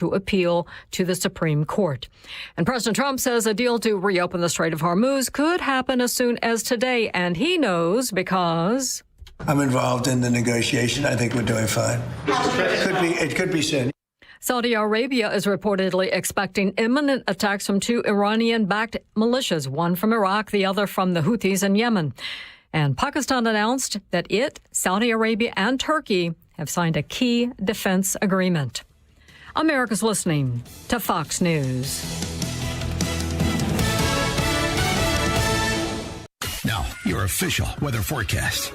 to appeal to the Supreme Court. And President Trump says a deal to reopen the Strait of Hormuz could happen as soon as today, and he knows because I'm involved in the negotiation. I think we're doing fine. It could be soon. Saudi Arabia is reportedly expecting imminent attacks from two Iranian-backed militias, one from Iraq, the other from the Houthis in Yemen. And Pakistan announced that it, Saudi Arabia, and Turkey have signed a key defense agreement. America's listening to Fox News. Now, your official weather forecast.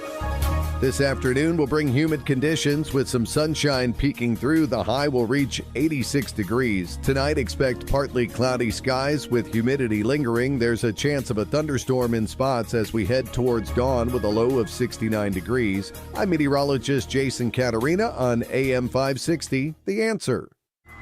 This afternoon will bring humid conditions with some sunshine peeking through. The high will reach 86 degrees. Tonight, expect partly cloudy skies with humidity lingering. There's a chance of a thunderstorm in spots as we head towards dawn with a low of 69 degrees. I'm meteorologist Jason Caterina on AM 560, The Answer.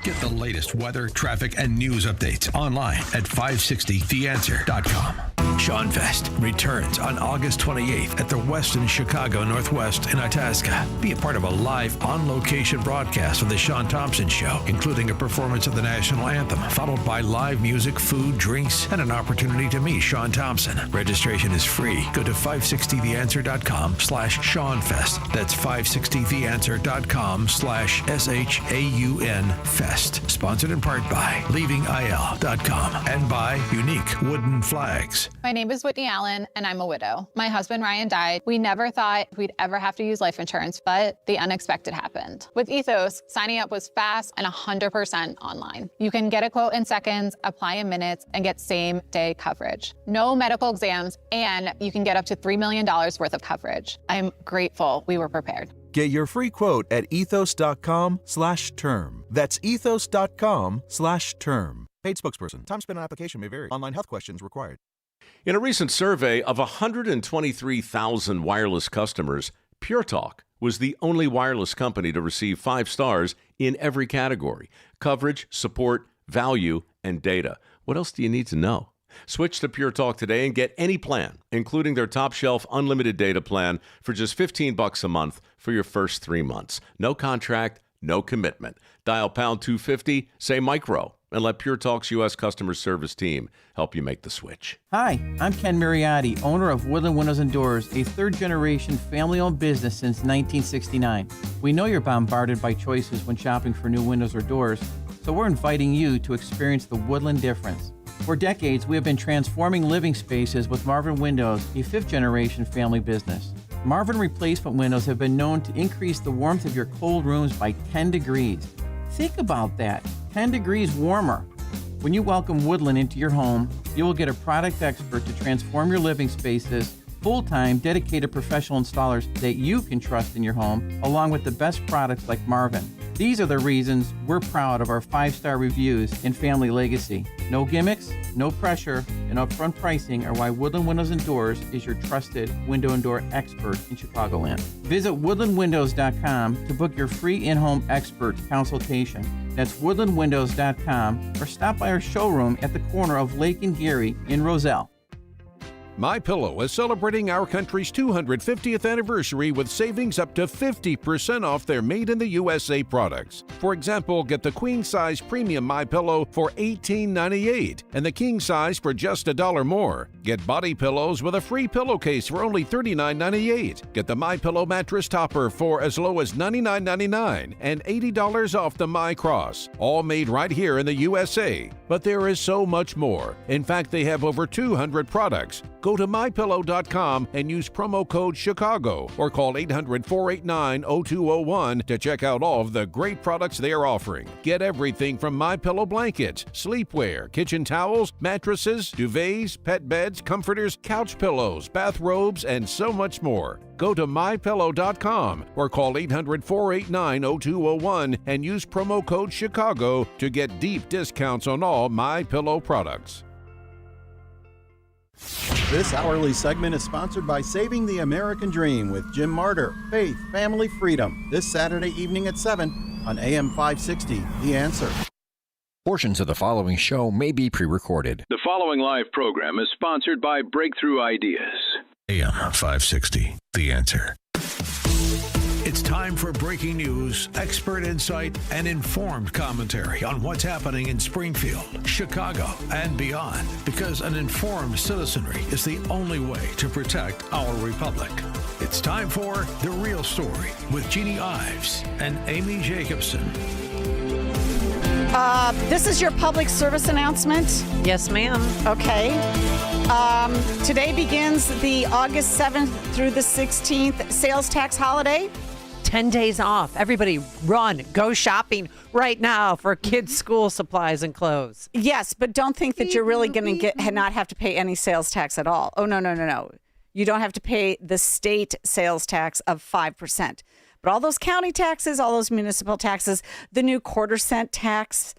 Get the latest weather, traffic, and news updates online at 560theanswer.com. Sean Fest returns on August 28th at the Westin Chicago Northwest in Itasca. Be a part of a live, on-location broadcast of The Sean Thompson Show, including a performance of the national anthem, followed by live music, food, drinks, and an opportunity to meet Sean Thompson. Registration is free. Go to 560theanswer.com/SeanFest. That's 560theanswer.com/SHAUN Fest. Sponsored in part by LeavingIL.com and by Unique Wooden Flags. My name is Whitney Allen, and I'm a widow. My husband, Ryan, died. We never thought we'd ever have to use life insurance, but the unexpected happened. With Ethos, signing up was fast and 100% online. You can get a quote in seconds, apply in minutes, and get same-day coverage. No medical exams, and you can get up to $3 million worth of coverage. I'm grateful we were prepared. Get your free quote at ethos.com/term. That's ethos.com/term. Paid spokesperson. Time spent on application may vary. Online health questions required. In a recent survey of 123,000 wireless customers, Pure Talk was the only wireless company to receive 5 stars in every category: coverage, support, value, and data. What else do you need to know? Switch to Pure Talk today and get any plan, including their top shelf unlimited data plan for just $15 a month for your first 3 months. No contract, no commitment. Dial pound 250, say micro, and let Pure Talk's U.S. customer service team help you make the switch. Hi, I'm Ken Mariotti, owner of Woodland Windows and Doors, a third-generation family-owned business since 1969. We know you're bombarded by choices when shopping for new windows or doors, so we're inviting you to experience the Woodland difference. For decades, we have been transforming living spaces with Marvin Windows, a fifth-generation family business. Marvin replacement windows have been known to increase the warmth of your cold rooms by 10 degrees. Think about that, 10 degrees warmer. When you welcome Woodland into your home, you will get a product expert to transform your living spaces, full-time, dedicated professional installers that you can trust in your home, along with the best products like Marvin. These are the reasons we're proud of our 5-star reviews and family legacy. No gimmicks, no pressure, and upfront pricing are why Woodland Windows and Doors is your trusted window and door expert in Chicagoland. Visit woodlandwindows.com to book your free in-home expert consultation. That's woodlandwindows.com, or stop by our showroom at the corner of Lake and Geary in Roselle. MyPillow is celebrating our country's 250th anniversary with savings up to 50% off their made-in-the-USA products. For example, get the queen-size premium MyPillow for $18.98 and the king-size for just $1 more. Get body pillows with a free pillowcase for only $39.98. Get the MyPillow mattress topper for as low as $99.99 and $80 off the MyCross. All made right here in the USA. But there is so much more. In fact, they have over 200 products. Go to MyPillow.com and use promo code Chicago or call 800-489-0201 to check out all of the great products they are offering. Get everything from MyPillow blankets, sleepwear, kitchen towels, mattresses, duvets, pet beds, comforters, couch pillows, bathrobes, and so much more. Go to MyPillow.com or call 800-489-0201 and use promo code Chicago to get deep discounts on all MyPillow products. This hourly segment is sponsored by Saving the American Dream with Jim Martyr, Faith, Family, Freedom, this Saturday evening at 7 on AM 560, The Answer. Portions of the following show may be pre-recorded. The following live program is sponsored by Breakthrough Ideas. AM 560, The Answer. It's time for breaking news, expert insight, and informed commentary on what's happening in Springfield, Chicago, and beyond. Because an informed citizenry is the only way to protect our republic. It's time for The Real Story with Jeannie Ives and Amy Jacobson. This is your public service announcement. Yes, ma'am. Okay. Today begins the August 7th through the 16th sales tax holiday. 10 days off. Everybody run, go shopping right now for kids' school supplies and clothes. Yes, but don't think that you're really going to not have to pay any sales tax at all. Oh, no. You don't have to pay the state sales tax of 5%. But all those county taxes, all those municipal taxes, the new quarter-cent tax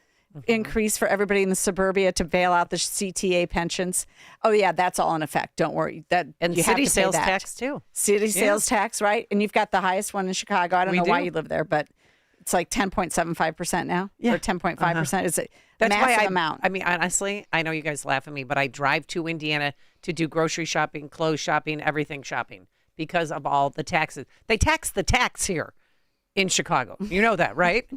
increase for everybody in the suburbia to bail out the CTA pensions. Oh, yeah, that's all in effect. Don't worry. And you city have to sales pay that. tax, too. City sales tax, right? And you've got the highest one in Chicago. I don't know why you live there, but it's like 10.75% now, or 10.5%. It's a massive amount. I mean, honestly, I know you guys laugh at me, but I drive to Indiana to do grocery shopping, clothes shopping, everything shopping because of all the taxes. They tax the tax here in Chicago. You know that, right?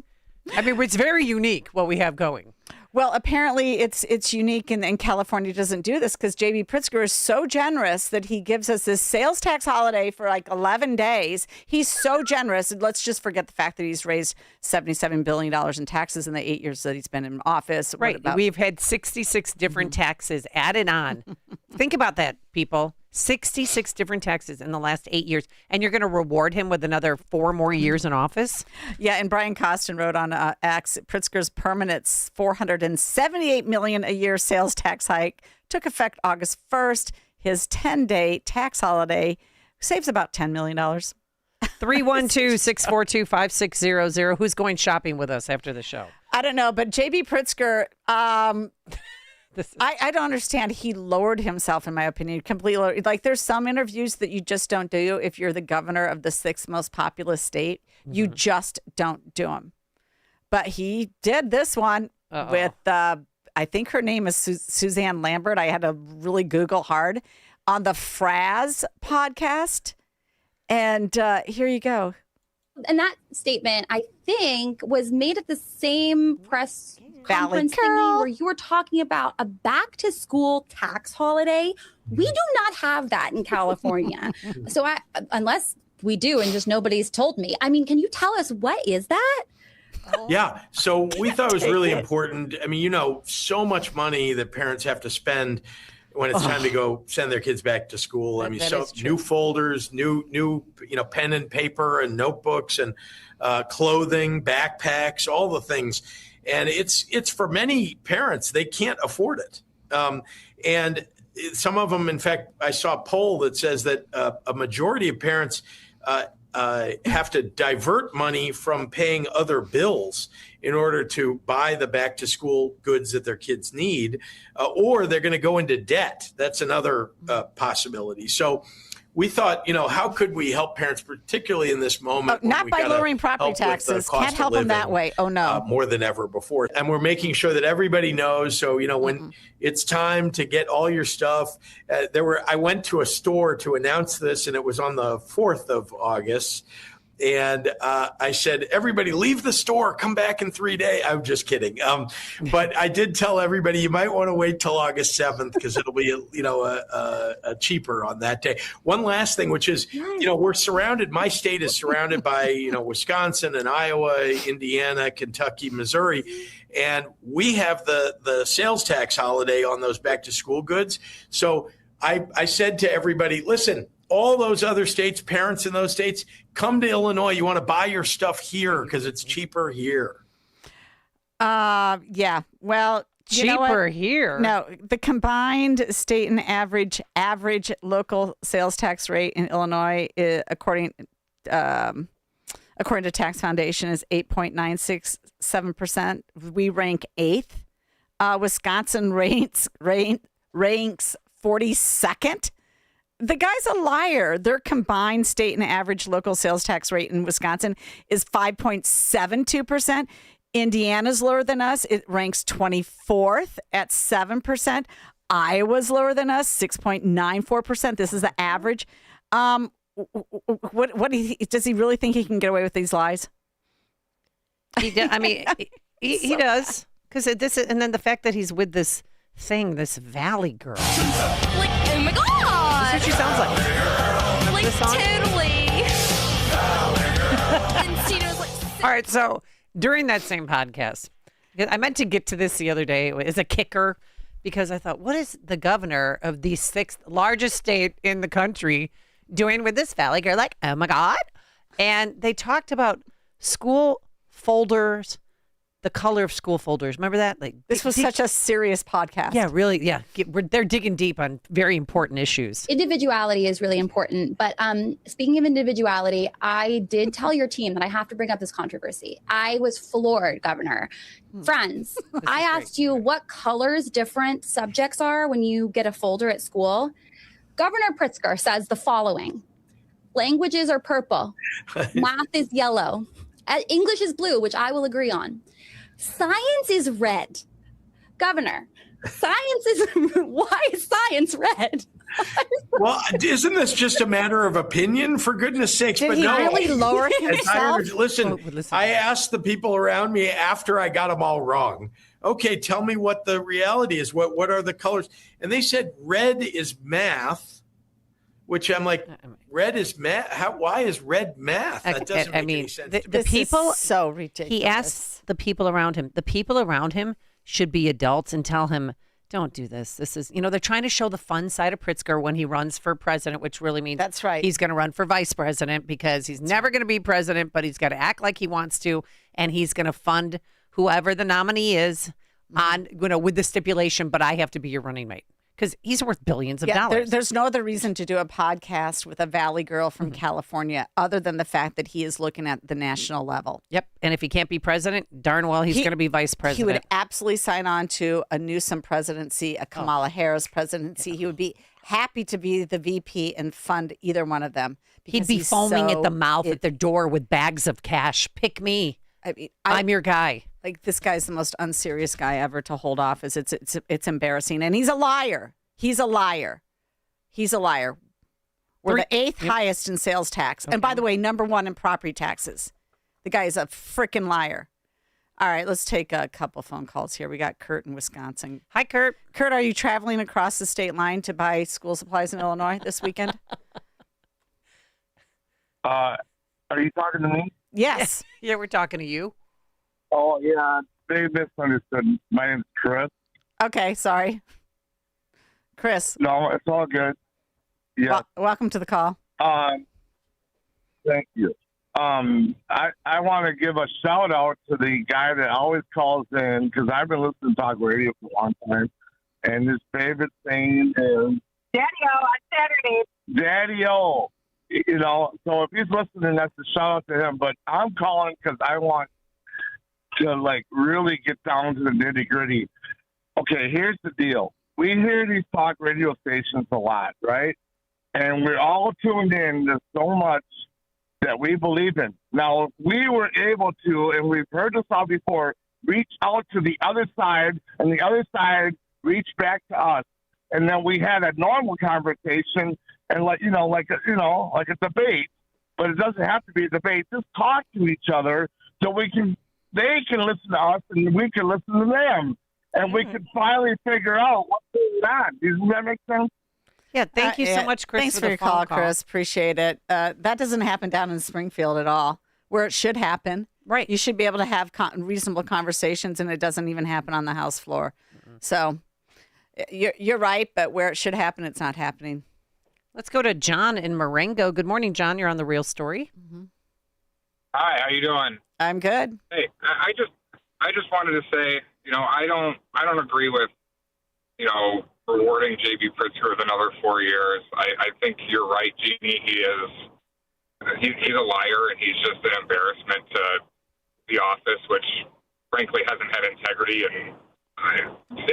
I mean, it's very unique what we have going. Well, apparently it's unique, and California doesn't do this because J.B. Pritzker is so generous that he gives us this sales tax holiday for like 11 days. He's so generous. And let's just forget the fact that he's raised $77 billion in taxes in the 8 years that he's been in office. Right. We've had 66 different taxes added on. Think about that, people. 66 different taxes in the last 8 years, and you're going to reward him with another 4 more years in office? Yeah, and Brian Costin wrote on X, Pritzker's permanent $478 million a year sales tax hike took effect August 1st. His 10-day tax holiday saves about $10 million. 312-642-5600. Who's going shopping with us after the show? I don't know, but J.B. Pritzker... I don't understand. He lowered himself, in my opinion, completely lowered. Like, there's some interviews that you just don't do if you're the governor of the 6th most populous state. You just don't do them. But he did this one with, I think her name is Suzanne Lambert. I had to really Google hard on the Fraz podcast. And here you go. And that statement, I think, was made at the same press conference thingy where you were talking about a back-to-school tax holiday. We do not have that in California. So unless we do and just nobody's told me. I mean, can you tell us what is that? Yeah. So we thought it was really important. I mean, so much money that parents have to spend when it's time to go send their kids back to school. I mean, so new folders, new pen and paper and notebooks and clothing, backpacks, all the things. And it's for many parents, they can't afford it. And some of them, in fact, I saw a poll that says that a majority of parents have to divert money from paying other bills in order to buy the back to school goods that their kids need, or they're going to go into debt. That's another possibility. So we thought, how could we help parents, particularly in this moment? Not by lowering property taxes. Can't help them that way. Oh, no. More than ever before. And we're making sure that everybody knows. So, when it's time to get all your stuff, I went to a store to announce this, and it was on the 4th of August. And I said, everybody leave the store, come back in 3 days. I'm just kidding. But I did tell everybody you might want to wait till August 7th because it'll be, a cheaper on that day. One last thing, which is, we're surrounded, my state is surrounded by, Wisconsin and Iowa, Indiana, Kentucky, Missouri. And we have the sales tax holiday on those back to school goods. So I said to everybody, listen, all those other states, parents in those states, come to Illinois. You want to buy your stuff here because it's cheaper here. Yeah. Well, cheaper here. No, the combined state and average local sales tax rate in Illinois, according to Tax Foundation, is 8.967%. We rank 8th. Wisconsin ranks 42nd. The guy's a liar. Their combined state and average local sales tax rate in Wisconsin is 5.72%. Indiana's lower than us. It ranks 24th at 7%. Iowa's lower than us, 6.94%. This is the average. What does he really think he can get away with these lies? He does. I mean, he does. Because and then the fact that he's with this thing, this Valley girl. Like, oh my God. That's what she sounds like. Remember Like, this song? totally. And Tino's like, All right, so during that same podcast, I meant to get to this the other day as a kicker because I thought, what is the governor of the 6th largest state in the country doing with this Valley girl? Like, oh my God. And they talked about school folders, the color of school folders. Remember that? Like This was such a serious podcast. Yeah, really. Yeah. They're digging deep on very important issues. Individuality is really important. But speaking of individuality, I did tell your team that I have to bring up this controversy. I was floored, Governor. Friends, I asked you what colors different subjects are when you get a folder at school. Governor Pritzker says the following. Languages are purple. Math is yellow. English is blue, which I will agree on. Science is red. Governor, science is, why is science red? Well, isn't this just a matter of opinion, for goodness sakes? Did he really lower himself? Listen, I asked the people around me after I got them all wrong. Okay, tell me what the reality is. What are the colors? And they said red is math, which I'm like, red is math? Why is red math? That doesn't make any sense. The people, so ridiculous. He asked the people around him. The people around him should be adults and tell him, don't do this. This is, they're trying to show the fun side of Pritzker when he runs for president, which really means that's right. He's going to run for vice president because he's never going to be president, but he's got to act like he wants to, and he's going to fund whoever the nominee is on, with the stipulation, but I have to be your running mate. Because he's worth billions of dollars. There's no other reason to do a podcast with a Valley girl from California other than the fact that he is looking at the national level. Yep. And if he can't be president, darn well he's going to be vice president. He would absolutely sign on to a Newsom presidency, a Kamala Harris presidency. He would be happy to be the VP and fund either one of them. He'd be foaming at the mouth at the door with bags of cash. Pick me. I mean, I'm your guy. Like, this guy's the most unserious guy ever to hold office. It's embarrassing. And he's a liar. He's a liar. He's a liar. We're the 8th highest in sales tax. Okay. And by the way, number 1 in property taxes. The guy is a freaking liar. All right, let's take a couple phone calls here. We got Kurt in Wisconsin. Hi, Kurt. Kurt, are you traveling across the state line to buy school supplies in Illinois this weekend? Are you talking to me? Yes. Yeah, we're talking to you. Oh, yeah. They misunderstood. My name's Chris. Okay, sorry. Chris. No, it's all good. Yeah. Welcome to the call. Thank you. I want to give a shout out to the guy that always calls in because I've been listening to talk radio for a long time, and his favorite thing is Daddy-O on Saturday. Daddy-O. So if he's listening, that's a shout out to him. But I'm calling because I want to really get down to the nitty gritty. Okay, here's the deal. We hear these talk radio stations a lot, right? And we're all tuned in to so much that we believe in. Now, if we were able to, and we've heard this all before, reach out to the other side, and the other side reach back to us, and then we had a normal conversation, and like a debate, but it doesn't have to be a debate. Just talk to each other so they can listen to us, and we can listen to them. And we could finally figure out what's going on. Does that make sense? Yeah, thank you so much, Chris. Thanks for your call, Chris. Appreciate it. That doesn't happen down in Springfield at all, where it should happen. Right. You should be able to have reasonable conversations, and it doesn't even happen on the House floor. Mm-hmm. So you're right, but where it should happen, it's not happening. Let's go to John in Marengo. Good morning, John. You're on The Real Story. Mm-hmm. Hi, how you doing? I'm good. Hey, I just wanted to say, I don't agree with, rewarding J.B. Pritzker with another 4 years. I think you're right, Jeannie. He's a liar, and he's just an embarrassment to the office, which frankly hasn't had integrity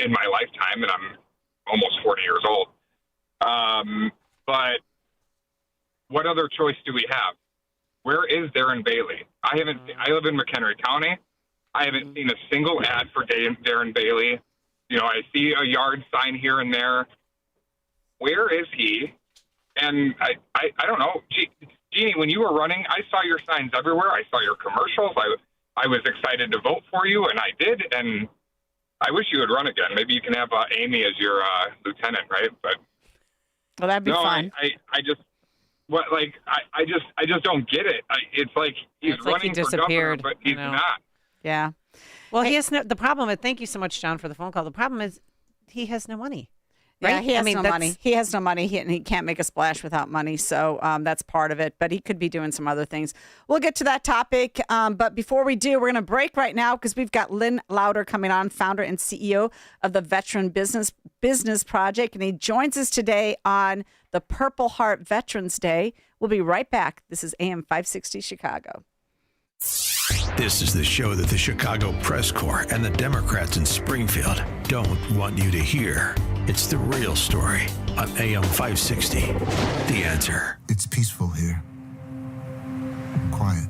in my lifetime, and I'm almost 40 years old. But what other choice do we have? Where is Darren Bailey? I live in McHenry County. I haven't seen a single ad for Darren Bailey. I see a yard sign here and there. Where is he? And I don't know, Jeannie, when you were running, I saw your signs everywhere. I saw your commercials. I was excited to vote for you, and I did. And I wish you would run again. Maybe you can have Amy as your lieutenant, right? But well, that'd be fun. I just don't get it. It's like he's running he for governor, disappeared, but he's not. Yeah. Well, he has the problem. Thank you so much, John, for the phone call. The problem is he has no money. Right? Yeah, he has no money. He has no money, and he can't make a splash without money. So that's part of it. But he could be doing some other things. We'll get to that topic. But before we do, we're going to break right now because we've got Lynn Lauder coming on, founder and CEO of the Veteran Business Project. And he joins us today on the Purple Heart Veterans Day. We'll be right back. This is AM 560 Chicago. This is the show that the Chicago Press Corps and the Democrats in Springfield don't want you to hear. It's the real story on AM 560. The Answer. It's peaceful here. Quiet.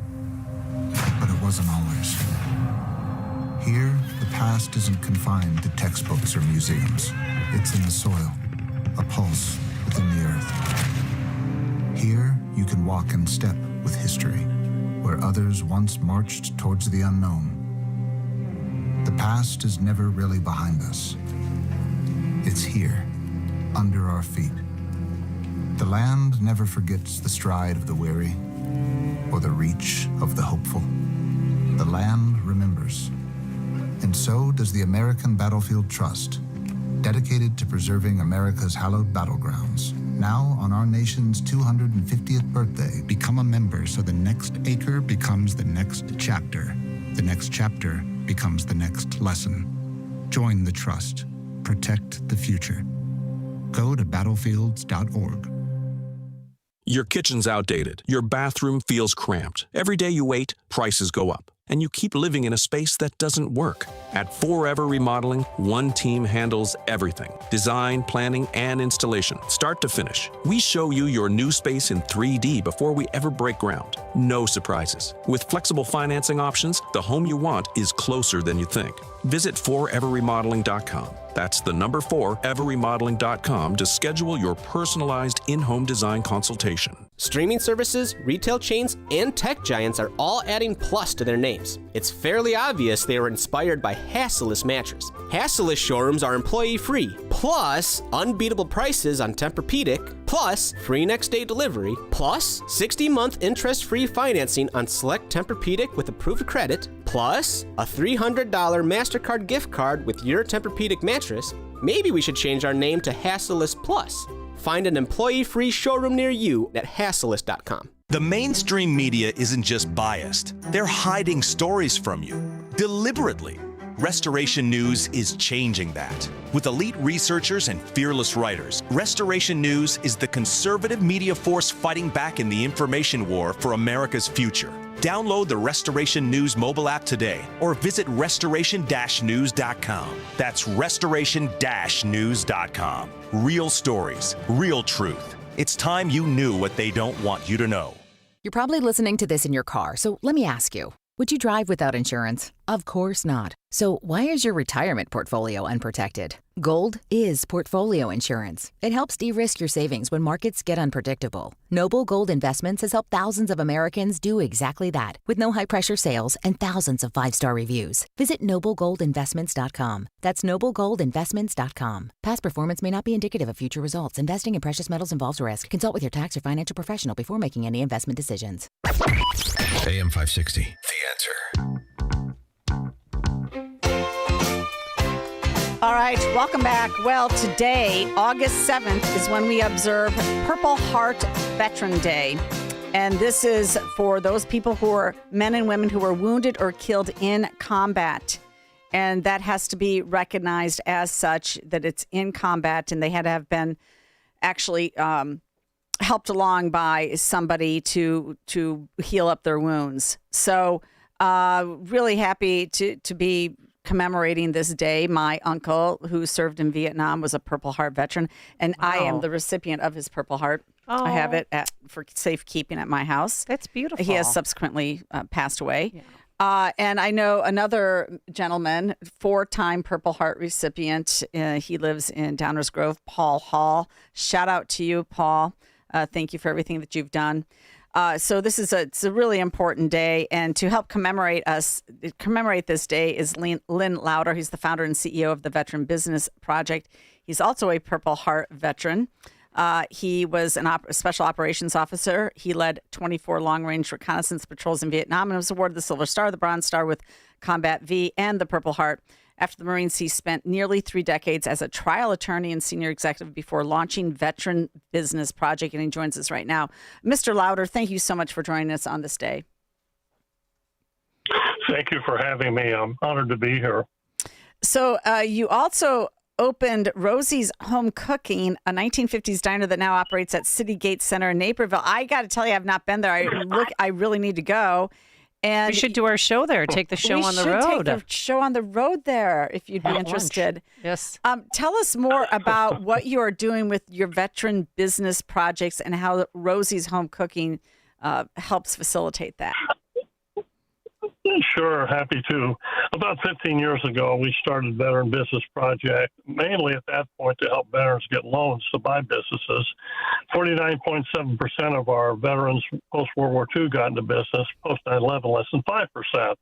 But it wasn't always. Here, the past isn't confined to textbooks or museums. It's in the soil, a pulse within the earth. Here, you can walk in step with history, where others once marched towards the unknown. The past is never really behind us. It's here, under our feet. The land never forgets the stride of the weary or the reach of the hopeful. The land remembers. And so does the American Battlefield Trust, dedicated to preserving America's hallowed battlegrounds. Now, on our nation's 250th birthday, become a member so the next acre becomes the next chapter. The next chapter becomes the next lesson. Join the trust. Protect the future. Go to battlefields.org. Your kitchen's outdated. Your bathroom feels cramped. Every day you wait, prices go up. And you keep living in a space that doesn't work. At Forever Remodeling, one team handles everything. Design, planning, and installation, start to finish. We show you your new space in 3D before we ever break ground. No surprises. With flexible financing options, the home you want is closer than you think. Visit foreverremodeling.com. That's the number 4, everremodeling.com to schedule your personalized in-home design consultation. Streaming services, retail chains, and tech giants are all adding plus to their names. It's fairly obvious they were inspired by Hasseless mattress. Hasseless showrooms are employee-free, plus unbeatable prices on Tempur-Pedic, plus free next-day delivery, plus 60-month interest-free financing on select Tempur-Pedic with approved credit, plus a $300 MasterCard gift card with your Tempur-Pedic mattress. Maybe we should change our name to Hasseless Plus. Find an employee-free showroom near you at Hasseless.com. The mainstream media isn't just biased. They're hiding stories from you, deliberately. Restoration News is changing that. With elite researchers and fearless writers, Restoration News is the conservative media force fighting back in the information war for America's future. Download the Restoration News mobile app today or visit restoration-news.com. That's restoration-news.com. Real stories, real truth. It's time you knew what they don't want you to know. You're probably listening to this in your car, so let me ask you, would you drive without insurance? Of course not. So why is your retirement portfolio unprotected? Gold is portfolio insurance. It helps de-risk your savings when markets get unpredictable. Noble Gold Investments has helped thousands of Americans do exactly that with no high-pressure sales and thousands of 5-star reviews. Visit noblegoldinvestments.com. That's noblegoldinvestments.com. Past performance may not be indicative of future results. Investing in precious metals involves risk. Consult with your tax or financial professional before making any investment decisions. AM 560. The Answer. All right, welcome back. Well, today, August 7th, is when we observe Purple Heart Veteran Day. And this is for those people who are men and women who were wounded or killed in combat. And that has to be recognized as such, that it's in combat, and they had to have been actually helped along by somebody to heal up their wounds. So really happy to be commemorating this day. My uncle, who served in Vietnam, was a Purple Heart veteran, and I am the recipient of his Purple Heart. I have it for safekeeping at my house. That's beautiful. He has subsequently passed away. Yeah. And I know another gentleman, 4-time Purple Heart recipient. He lives in Downers Grove, Paul Hall. Shout out to you, Paul. Thank you for everything that you've done. So this is it's a really important day, and to help commemorate this day is Lynn Lauder. He's the founder and CEO of the Veteran Business Project. He's also a Purple Heart veteran. He was a special operations officer. He led 24 long-range reconnaissance patrols in Vietnam and was awarded the Silver Star, the Bronze Star with Combat V, and the Purple Heart. After the Marines, he spent nearly 3 decades as a trial attorney and senior executive before launching Veteran Business Project, and he joins us right now. Mr. Lauder, thank you so much for joining us on this day. Thank you for having me. I'm honored to be here. So you also opened Rosie's Home Cooking, a 1950s diner that now operates at City Gate Center in Naperville. I got to tell you, I've not been there. I really need to go. And we should do our show there. Take the show on the road. We should take the show on the road there if you'd be interested. Yes. Tell us more about what you are doing with your veteran business projects and how Rosie's Home Cooking helps facilitate that. Sure, happy to. About 15 years ago, we started Veteran Business Project, mainly at that point to help veterans get loans to buy businesses. 49.7% of our veterans post-World War II got into business, post-9/11 less than 5%.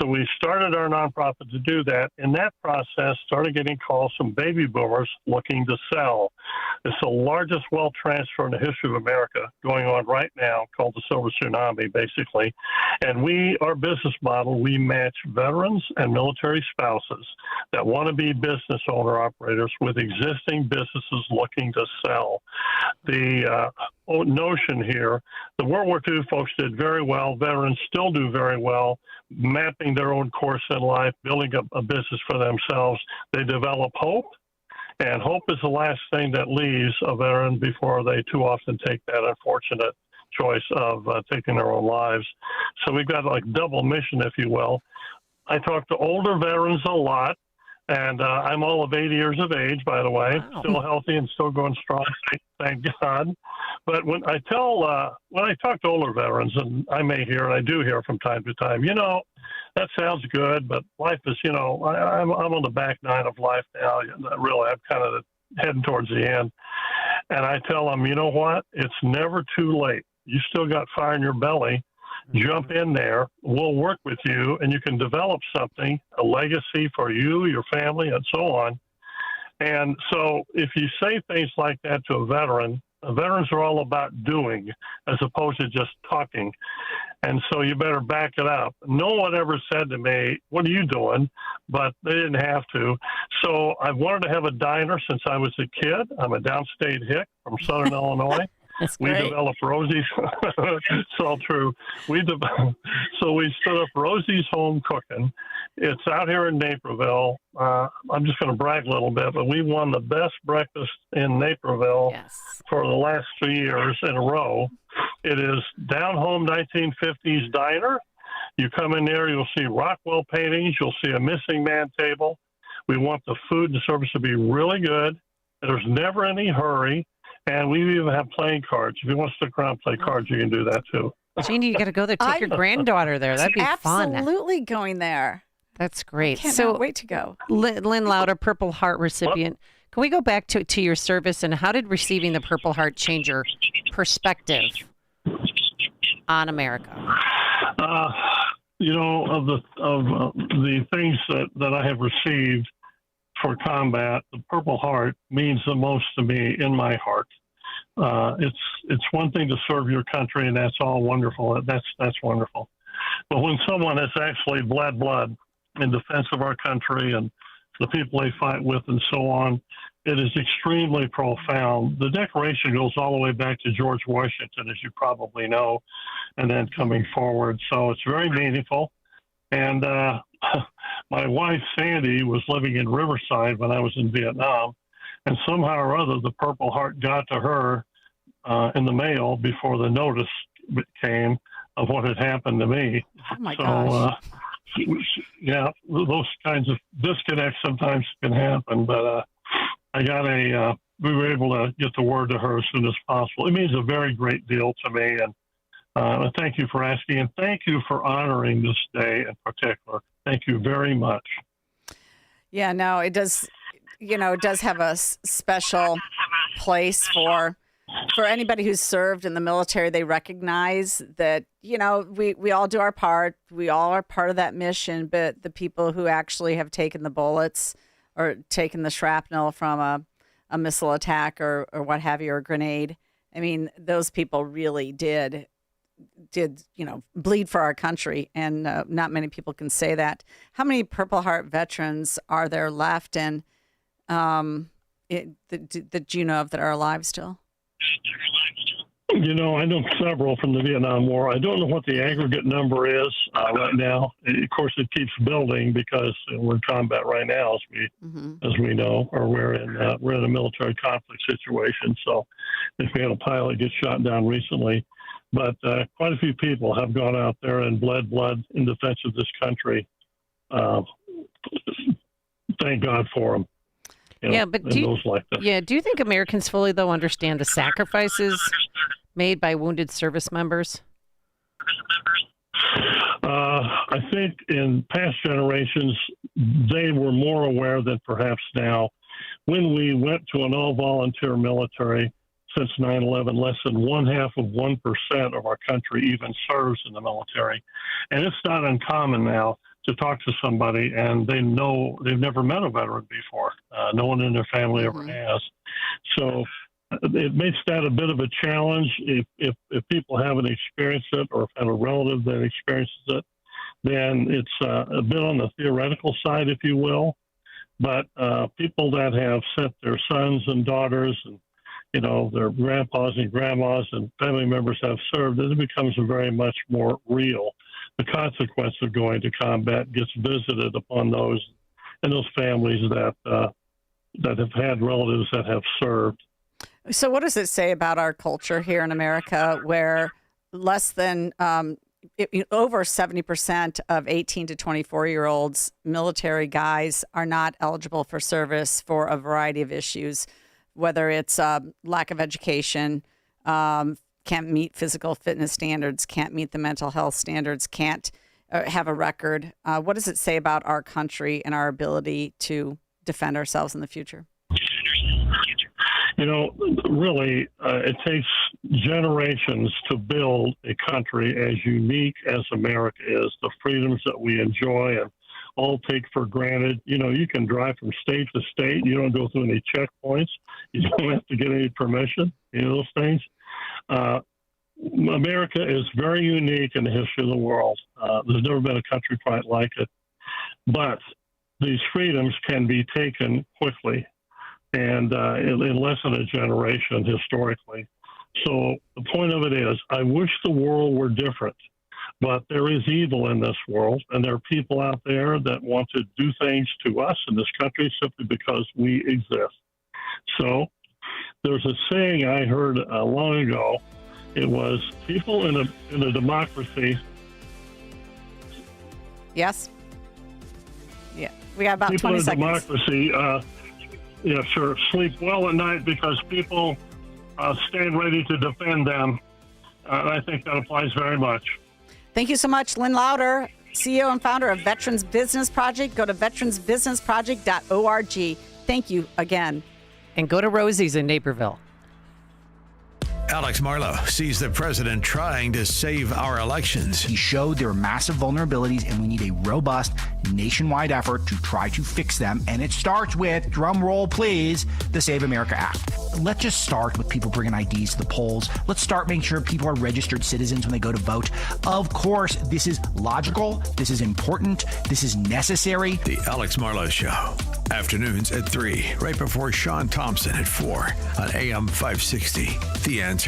So we started our nonprofit to do that. In that process, started getting calls from baby boomers looking to sell. It's the largest wealth transfer in the history of America going on right now, called the Silver Tsunami, basically. And our business model, we match veterans and military spouses that want to be business owner-operators with existing businesses looking to sell. The notion here, the World War II folks did very well. Veterans still do very well, mapping their own course in life, building up a business for themselves. They develop hope, and hope is the last thing that leaves a veteran before they too often take that unfortunate choice of taking their own lives. So we've got like double mission, if you will. I talk to older veterans a lot, and I'm all of 80 years of age, by the way, still healthy and still going strong, thank God. But when I talk to older veterans, and I may hear, and I do hear from time to time, that sounds good, but life is, I'm on the back nine of life now. Really, I'm kind of heading towards the end. And I tell them, you know what? It's never too late. You still got fire in your belly. Jump in there. We'll work with you, and you can develop something, a legacy for you, your family, and so on. And so if you say things like that to a veteran, veterans are all about doing as opposed to just talking. And so you better back it up. No one ever said to me, what are you doing? But they didn't have to. So I've wanted to have a diner since I was a kid. I'm a downstate hick from Southern Illinois. We developed Rosie's. It's all true. So we stood up Rosie's Home Cooking. It's out here in Naperville. I'm just going to brag a little bit, but we won the best breakfast in Naperville for the last 3 years in a row. It is down home 1950s diner. You come in there, you'll see Rockwell paintings. You'll see a missing man table. We want the food and service to be really good. There's never any hurry. And we even have playing cards. If you want to stick around and play cards, you can do that too. Jeannie, you got to go there. Take your granddaughter there. That'd be fun. Absolutely going there. That's great. I can't wait to go. Lynn Lauder, Purple Heart recipient. Can we go back to your service, and how did receiving the Purple Heart change your perspective on America? Of the things that I have received for combat, the Purple Heart means the most to me in my heart. It's one thing to serve your country, and that's all wonderful. That's wonderful. But when someone has actually bled blood in defense of our country and the people they fight with and so on, it is extremely profound. The Declaration goes all the way back to George Washington, as you probably know, and then coming forward. So it's very meaningful. And my wife, Sandy, was living in Riverside when I was in Vietnam, and somehow or other, the Purple Heart got to her in the mail before the notice came of what had happened to me. Oh, my gosh. Those kinds of disconnects sometimes can happen, but we were able to get the word to her as soon as possible. It means a very great deal to me, and thank you for asking, and thank you for honoring this day in particular. Thank you very much. Yeah, no, it does. It does have a special place for for anybody who's served in the military, they recognize that, we all do our part. We all are part of that mission. But the people who actually have taken the bullets or taken the shrapnel from a missile attack or what have you, or a grenade, I mean, those people really did bleed for our country. And not many people can say that. How many Purple Heart veterans are there left? And that you know of that are alive still? I know several from the Vietnam War. I don't know what the aggregate number is right now. Of course, it keeps building because we're in combat right now, as we know, or we're in a military conflict situation. So, if we had a pilot get shot down recently, but quite a few people have gone out there and bled blood in defense of this country. Thank God for them. But do you think Americans fully, though, understand the sacrifices made by wounded service members? I think in past generations, they were more aware than perhaps now. When we went to an all-volunteer military since 9/11, less than 0.5% of our country even serves in the military. And it's not uncommon now to talk to somebody and they know they've never met a veteran before. No one in their family ever has. So it makes that a bit of a challenge. If people haven't experienced it or have a relative that experiences it, then it's a bit on the theoretical side, if you will. But people that have sent their sons and daughters and their grandpas and grandmas and family members have served, it becomes very much more real. The consequence of going to combat gets visited upon those and those families that have had relatives that have served. So what does it say about our culture here in America where less than over 70% of 18 to 24-year-olds, military guys, are not eligible for service for a variety of issues, whether it's lack of education, can't meet physical fitness standards, can't meet the mental health standards, can't have a record. What does it say about our country and our ability to defend ourselves in the future? Really, it takes generations to build a country as unique as America is. The freedoms that we enjoy and all take for granted. You can drive from state to state. You don't go through any checkpoints. You don't have to get any permission. Those things. America is very unique in the history of the world. There's never been a country quite like it. But these freedoms can be taken quickly and in less than a generation historically. So the point of it is, I wish the world were different. But there is evil in this world, and there are people out there that want to do things to us in this country simply because we exist. So there's a saying I heard long ago. It was, people in a democracy. Yes. Yeah, we got about people 20 seconds. People in a democracy, sleep well at night because people stand ready to defend them. I think that applies very much. Thank you so much, Lynn Lauder, CEO and founder of Veterans Business Project. Go to veteransbusinessproject.org. Thank you again. And go to Rosie's in Naperville. Alex Marlow sees the president trying to save our elections. He showed there are massive vulnerabilities, and we need a robust nationwide effort to try to fix them. And it starts with, drum roll please, the Save America Act. Let's just start with people bringing IDs to the polls. Let's start making sure people are registered citizens when they go to vote. Of course, this is logical. This is important. This is necessary. The Alex Marlow Show. Afternoons at 3, right before Sean Thompson at 4 on AM 560. The Answer.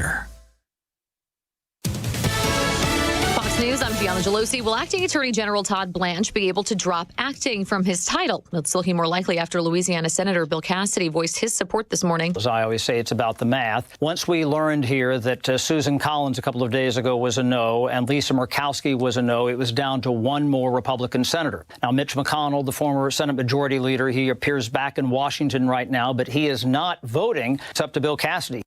Fox News, I'm Gianna Gelosi. Will acting Attorney General Todd Blanche be able to drop acting from his title? It's looking more likely after Louisiana Senator Bill Cassidy voiced his support this morning. As I always say, it's about the math. Once we learned here that Susan Collins a couple of days ago was a no and Lisa Murkowski was a no, it was down to one more Republican senator. Now, Mitch McConnell, the former Senate Majority Leader, he appears back in Washington right now, but he is not voting. It's up to Bill Cassidy.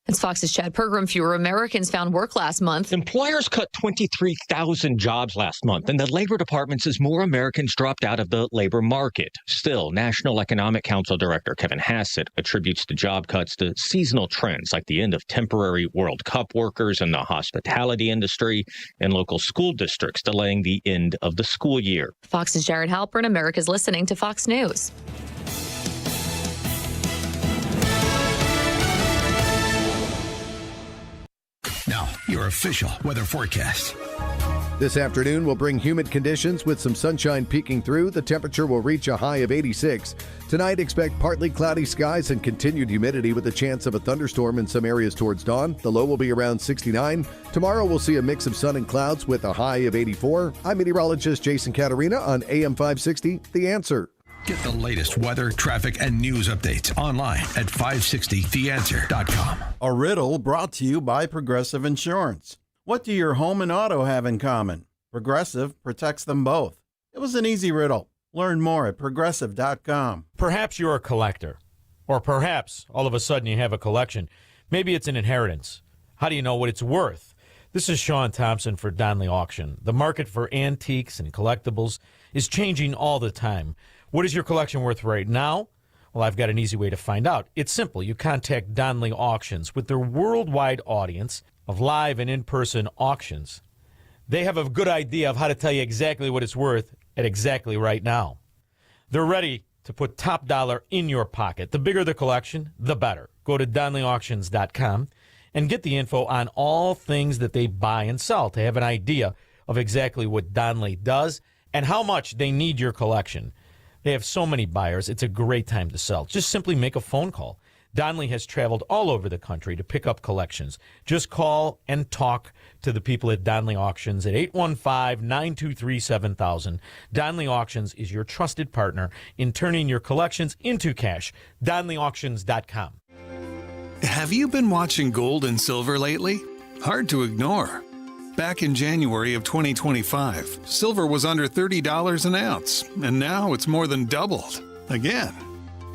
It's Fox's Chad Pergram. Fewer Americans found work last month. Employers cut 23,000 jobs last month, and the Labor Department says more Americans dropped out of the labor market. Still, National Economic Council Director Kevin Hassett attributes the job cuts to seasonal trends like the end of temporary World Cup workers in the hospitality industry and local school districts delaying the end of the school year. Fox's Jared Halpern. America's listening to Fox News. Now, your official weather forecast. This afternoon will bring humid conditions with some sunshine peeking through. The temperature will reach a high of 86. Tonight, expect partly cloudy skies and continued humidity with a chance of a thunderstorm in some areas towards dawn. The low will be around 69. Tomorrow, we'll see a mix of sun and clouds with a high of 84. I'm meteorologist Jason Caterina on AM 560, The Answer. Get the latest weather, traffic, and news updates online at 560theanswer.com. A riddle brought to you by Progressive Insurance. What do your home and auto have in common? Progressive protects them both. It was an easy riddle. Learn more at progressive.com. Perhaps you're a collector, or perhaps all of a sudden you have a collection. Maybe it's an inheritance. How do you know what it's worth? This is Sean Thompson for Donley Auction. The market for antiques and collectibles is changing all the time. What is your collection worth right now? Well, I've got an easy way to find out. It's simple. You contact Donley Auctions with their worldwide audience of live and in-person auctions. They have a good idea of how to tell you exactly what it's worth at exactly right now. They're ready to put top dollar in your pocket. The bigger the collection, the better. Go to DonleyAuctions.com and get the info on all things that they buy and sell to have an idea of exactly what Donley does and how much they need your collection. They have so many buyers, it's a great time to sell. Just simply make a phone call. Donley has traveled all over the country to pick up collections. Just call and talk to the people at Donley Auctions at 815-923-7000. Donley Auctions is your trusted partner in turning your collections into cash. DonleyAuctions.com. Have you been watching gold and silver lately? Hard to ignore. Back in January of 2025, silver was under $30 an ounce, and now it's more than doubled. Again,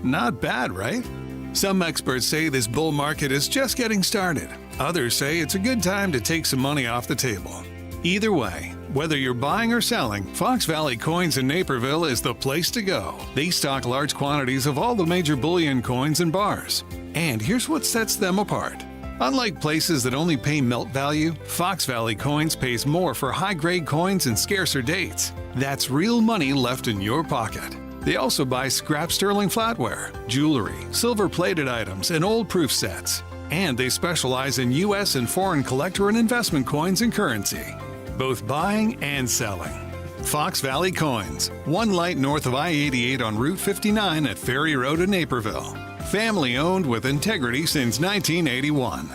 not bad, right? Some experts say this bull market is just getting started. Others say it's a good time to take some money off the table. Either way, whether you're buying or selling, Fox Valley Coins in Naperville is the place to go. They stock large quantities of all the major bullion coins and bars. And here's what sets them apart. Unlike places that only pay melt value, Fox Valley Coins pays more for high-grade coins and scarcer dates. That's real money left in your pocket. They also buy scrap sterling flatware, jewelry, silver-plated items, and old proof sets. And they specialize in U.S. and foreign collector and investment coins and currency, both buying and selling. Fox Valley Coins, one light north of I-88 on Route 59 at Ferry Road in Naperville. Family owned with integrity since 1981.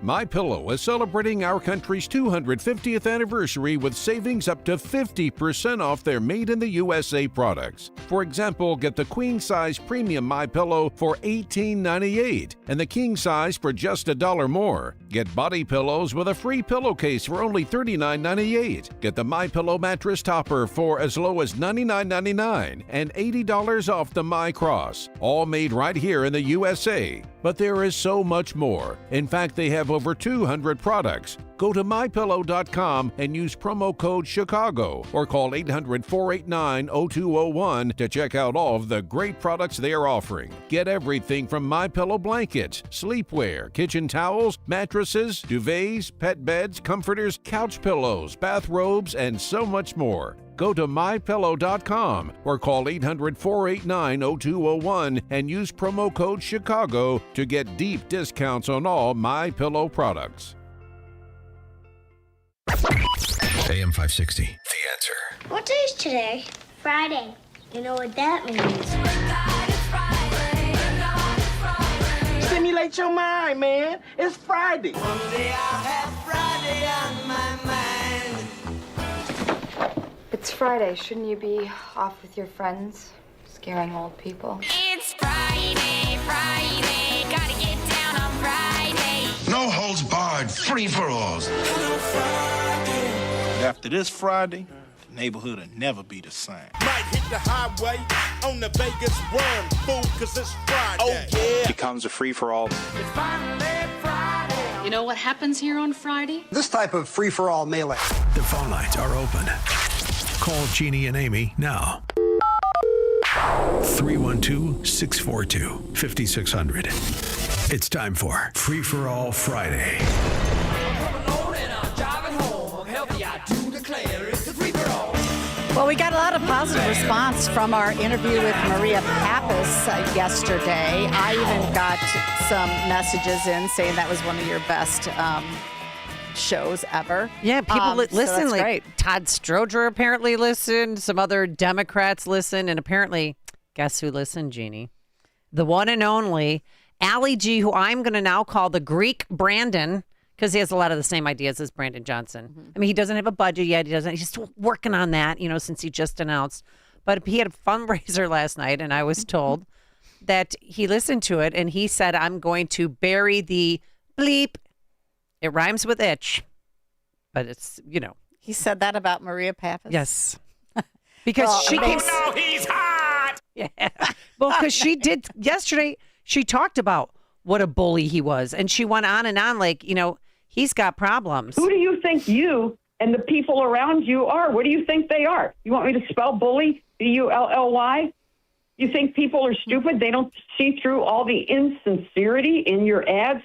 MyPillow is celebrating our country's 250th anniversary with savings up to 50% off their made-in-the-USA products. For example, get the queen-size premium MyPillow for $18.98 and the king-size for just $1 more. Get body pillows with a free pillowcase for only $39.98. Get the MyPillow mattress topper for as low as $99.99 and $80 off the MyCross. All made right here in the USA. But there is so much more. In fact, they have over 200 products. Go to MyPillow.com and use promo code Chicago or call 800-489-0201 to check out all of the great products they are offering. Get everything from MyPillow blankets, sleepwear, kitchen towels, mattresses, duvets, pet beds, comforters, couch pillows, bathrobes, and so much more. Go to MyPillow.com or call 800-489-0201 and use promo code Chicago to get deep discounts on all MyPillow products. AM 560, The Answer. What day is today? Friday. You know what that means. Stimulate your mind, man. It's Friday. One day I'll have Friday on my mind. It's Friday. Shouldn't you be off with your friends, scaring old people? It's Friday, Friday. Gotta get down on Friday. No holds barred, free for alls. After this Friday, neighborhood will never be the same. Might hit the highway on the Vegas run, fool, cause it's Friday. Oh, yeah. Becomes a free-for-all. It's finally Friday. You know what happens here on Friday? This type of free-for-all melee. The phone lines are open. Call Jeanne and Amy now. 312-642-5600. It's time for Free for All Friday. Well, we got a lot of positive response from our interview with Maria Pappas yesterday. I even got some messages in saying that was one of your best shows ever. Yeah, people listen. So like great. Todd Stroger apparently listened. Some other Democrats listened. And apparently, guess who listened, Jeannie? The one and only Allie G, who I'm going to now call the Greek Brandon, because he has a lot of the same ideas as Brandon Johnson. Mm-hmm. I mean, he doesn't have a budget yet. He's still working on that, since he just announced. But he had a fundraiser last night, and I was told that he listened to it, and he said, I'm going to bury the bleep. It rhymes with itch, but it's, He said that about Maria Pappas? Yes. Because she came. Oh, no, he's hot! Yeah. Well, because she did yesterday, she talked about what a bully he was. And she went on and on like, he's got problems. Who do you think you and the people around you are? What do you think they are? You want me to spell bully? B-U-L-L-Y? You think people are stupid? They don't see through all the insincerity in your ads?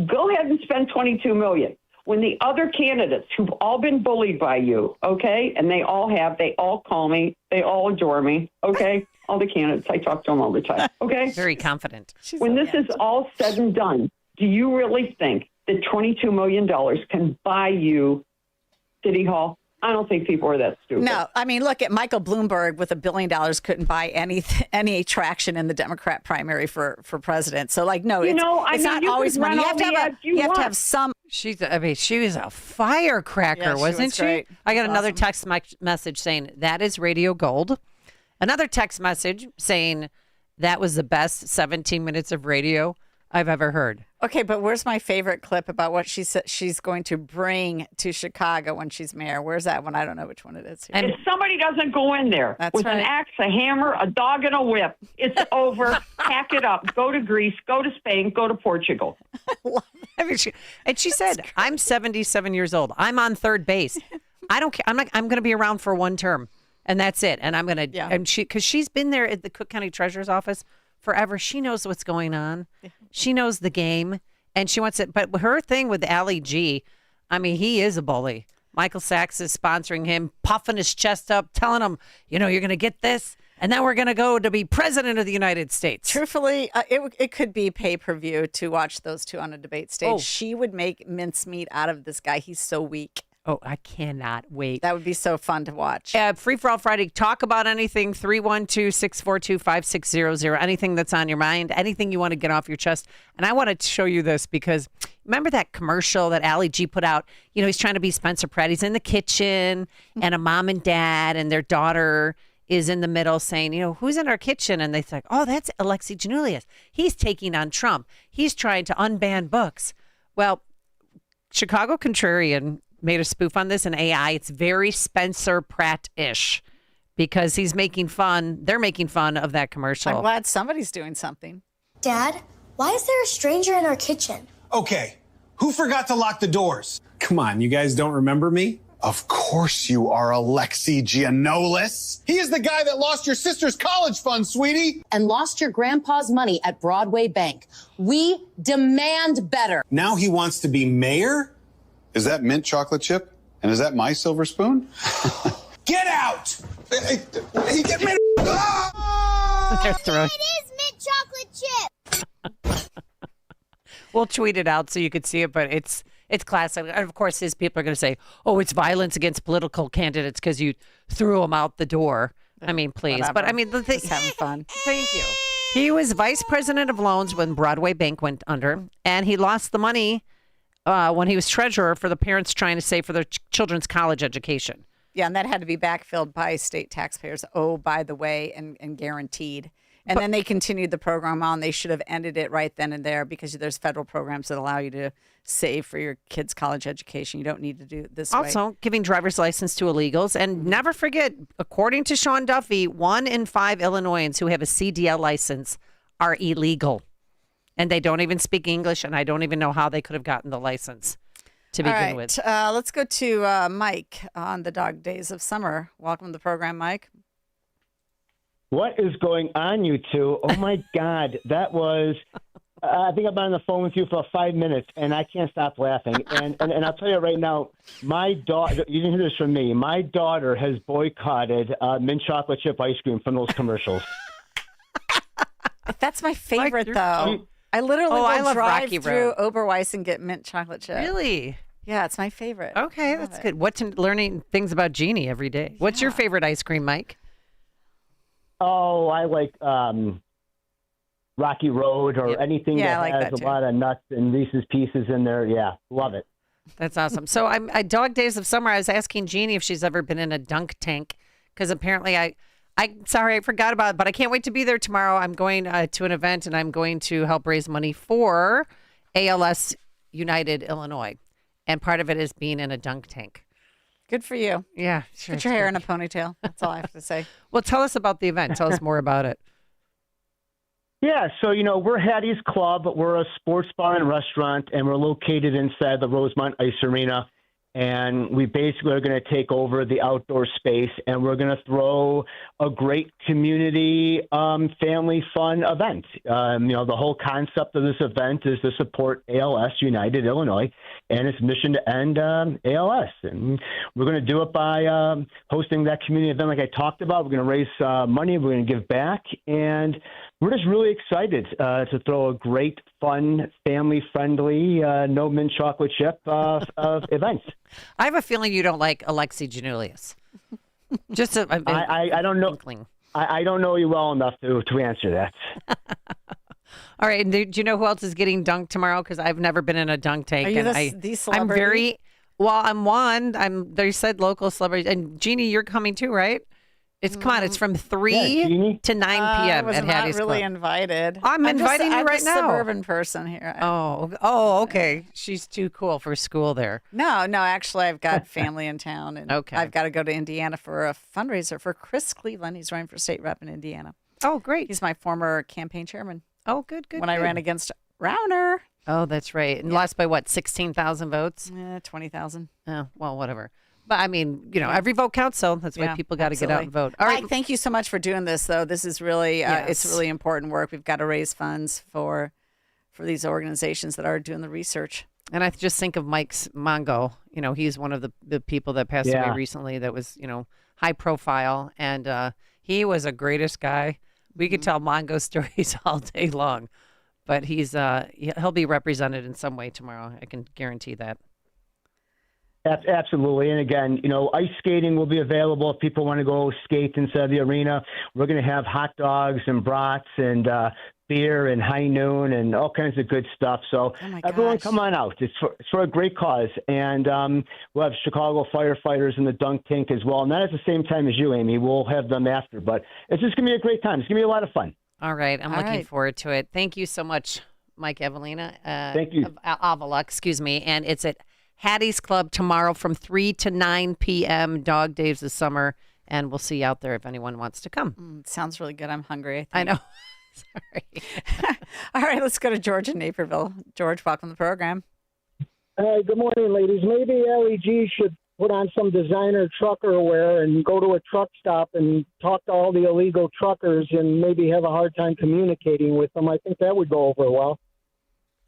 Go ahead and spend $22 million. When the other candidates who've all been bullied by you, okay, and they all call me, they all adore me, okay? All the candidates, I talk to them all the time, okay? Very confident. When this is all said and done, do you really think that $22 million can buy you City Hall? I don't think people are that stupid. No, I mean, look at Michael Bloomberg with $1 billion couldn't buy any traction in the Democrat primary for president. So, no, it's not always money. You have to have some. She was a firecracker, wasn't she? Great. I got another text message saying that is radio gold. Another text message saying that was the best 17 minutes of radio I've ever heard. Okay, but where's my favorite clip about what she said she's going to bring to Chicago when she's mayor? Where's that one? I don't know which one it is. And if somebody doesn't go in there with an axe, a hammer, a dog, and a whip, it's over. Pack it up. Go to Greece. Go to Spain. Go to Portugal. She said, "I'm 77 years old. I'm on third base. I don't care. I'm going to be around for one term, and that's it. And I'm going to." Yeah. And because she's been there at the Cook County Treasurer's office forever. She knows what's going on. She knows the game, and she wants it. But her thing with Allie G, I mean, he is a bully. Michael Sachs is sponsoring him, puffing his chest up, telling him, you're going to get this, and then we're going to go to be president of the United States. Truthfully, it could be pay-per-view to watch those two on a debate stage. Oh. She would make mincemeat out of this guy. He's so weak. Oh, I cannot wait. That would be so fun to watch. Free for All Friday. Talk about anything. 312-642-5600. Anything that's on your mind. Anything you want to get off your chest. And I want to show you this because remember that commercial that Allie G put out? He's trying to be Spencer Pratt. He's in the kitchen and a mom and dad and their daughter is in the middle saying, who's in our kitchen? And they think, oh, that's Alexi Giannoulias. He's taking on Trump. He's trying to unban books. Well, Chicago Contrarian made a spoof on this in AI. It's very Spencer Pratt-ish because they're making fun of that commercial. I'm glad somebody's doing something. Dad, why is there a stranger in our kitchen? Okay, who forgot to lock the doors? Come on, you guys don't remember me? Of course you are Alexi Giannoulias. He is the guy that lost your sister's college fund, sweetie. And lost your grandpa's money at Broadway Bank. We demand better. Now he wants to be mayor? Is that mint chocolate chip? And is that my silver spoon? Get out! He get me. It is mint chocolate chip. We'll tweet it out so you could see it, but it's classic. And of course, his people are going to say, "Oh, it's violence against political candidates because you threw them out the door." I mean, please, Whatever. but I mean, Just having fun. Thank you. He was vice president of loans when Broadway Bank went under, and he lost the money when he was treasurer for the parents trying to save for their children's college education. Yeah, and that had to be backfilled by state taxpayers. Oh, by the way, and guaranteed. And then they continued the program on. They should have ended it right then and there because there's federal programs that allow you to save for your kids' college education. You don't need to do it this way. Also, giving driver's license to illegals. And never forget, according to Sean Duffy, 1 in 5 Illinoisans who have a CDL license are illegal. And they don't even speak English, and I don't even know how they could have gotten the license to begin with. Let's go to Mike on the Dog Days of Summer. Welcome to the program, Mike. What is going on, you two? Oh, my God. That was, I think I've been on the phone with you for 5 minutes, and I can't stop laughing. And I'll tell you right now, my daughter, you didn't hear this from me, my daughter has boycotted mint chocolate chip ice cream from those commercials. That's my favorite, though. I literally will drive through Oberweis and get mint chocolate chip. Really? Yeah, it's my favorite. Okay, that's good. What's learning things about Jeannie every day? What's your favorite ice cream, Mike? Oh, I like Rocky Road or anything that has a lot of nuts and Reese's Pieces in there. Yeah, love it. That's awesome. So I'm at Dog Days of Summer. I was asking Jeannie if she's ever been in a dunk tank because apparently I'm sorry, I forgot about it, but I can't wait to be there tomorrow. I'm going to an event and I'm going to help raise money for ALS United Illinois. And part of it is being in a dunk tank. Good for you. Yeah, sure. Put your hair in a ponytail. That's all I have to say. Well, tell us about the event. Tell us more about it. Yeah, so, we're Hattie's Club. We're a sports bar and restaurant, and we're located inside the Rosemont Ice Arena. And we basically are going to take over the outdoor space, and we're going to throw a great community family fun event. The whole concept of this event is to support ALS United Illinois and its mission to end ALS. And we're going to do it by hosting that community event like I talked about. We're going to raise money. We're going to give back. And we're just really excited to throw a great, fun, family-friendly, no mint chocolate chip event. I have a feeling you don't like Alexi Janulius. Just I don't know. I don't know you well enough to answer that. All right. And do you know who else is getting dunked tomorrow? Because I've never been in a dunk tank. Are you the celebrity? I'm one. They said local celebrity. And Jeannie, you're coming too, right? Come on, it's from 3 to 9 p.m. at Hattie's Club. I'm not really invited. I'm inviting you right now. I'm a suburban person here. Okay. She's too cool for school there. No, actually, I've got family in town, and I've got to go to Indiana for a fundraiser for Chris Cleveland. He's running for state rep in Indiana. Oh, great. He's my former campaign chairman. Oh, good. When I ran against Rauner. Oh, that's right. And lost by what, 16,000 votes? 20,000. Oh, well, whatever. But I mean, every vote counts, so that's why people got to get out and vote. All right, Mike, thank you so much for doing this, though. This is really, it's really important work. We've got to raise funds for these organizations that are doing the research. And I just think of Mike's Mongo. He's one of the people that passed away recently that was, high profile, and he was a greatest guy. We could tell Mongo stories all day long, but he'll be represented in some way tomorrow. I can guarantee that. Absolutely. And again, ice skating will be available if people want to go skate inside the arena. We're going to have hot dogs and brats and beer and high noon and all kinds of good stuff. So everyone come on out. It's for a great cause. And we'll have Chicago firefighters in the dunk tank as well. And not at the same time as you, Amy. We'll have them after. But it's just going to be a great time. It's going to be a lot of fun. All right. I'm looking forward to it. Thank you so much, Mike Evelina. Thank you. Avila, excuse me. And it's at Hattie's Club tomorrow from 3 to 9 p.m. Dog Days of Summer. And we'll see you out there if anyone wants to come. Sounds really good. I'm hungry. I know. Sorry. All right, let's go to George in Naperville. George, welcome to the program. Good morning, ladies. Maybe LEG should put on some designer trucker wear and go to a truck stop and talk to all the illegal truckers and maybe have a hard time communicating with them. I think that would go over well.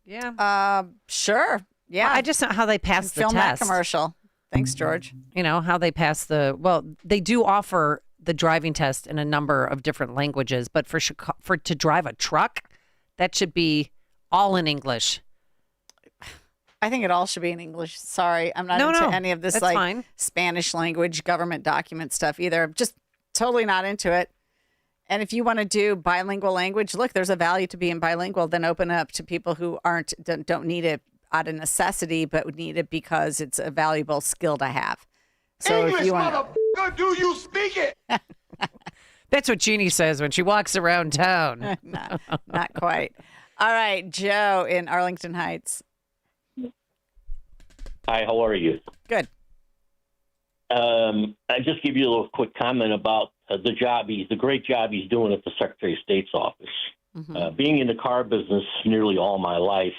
Yeah. Sure. Yeah. Well, I just know how they pass the film test. That commercial. Thanks, George. How they pass they do offer the driving test in a number of different languages, but for to drive a truck, that should be all in English. I think it all should be in English. Sorry, I'm not into any of this fine. Spanish language government document stuff either. I'm just totally not into it. And if you want to do bilingual language, look, there's a value to being bilingual. Then open up to people who don't need it out of necessity, but need it because it's a valuable skill to have. So English, if you want, motherfucker, do you speak it? That's what Jeannie says when she walks around town. Not quite. All right, Joe in Arlington Heights. Hi, how are you? Good. I just give you a little quick comment about the great job he's doing at the Secretary of State's office. Mm-hmm. Being in the car business nearly all my life,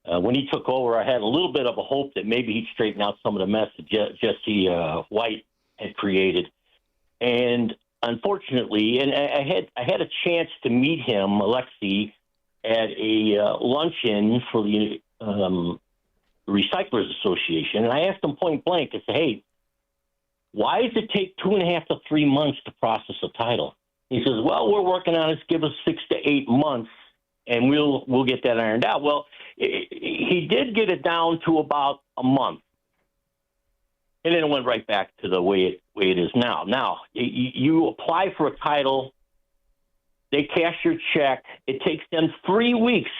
when he took over, I had a little bit of a hope that maybe he'd straighten out some of the mess that Jesse White had created. And unfortunately, and I had a chance to meet him, Alexei, at a luncheon for the Recyclers Association, and I asked him point blank, I said, hey, why does it take 2.5 to 3 months to process a title? He says, well, we're working on it. Give us 6 to 8 months, and we'll get that ironed out. Well, he did get it down to about a month, and then it went right back to the way it is now. Now, you apply for a title, they cash your check. It takes them 3 weeks.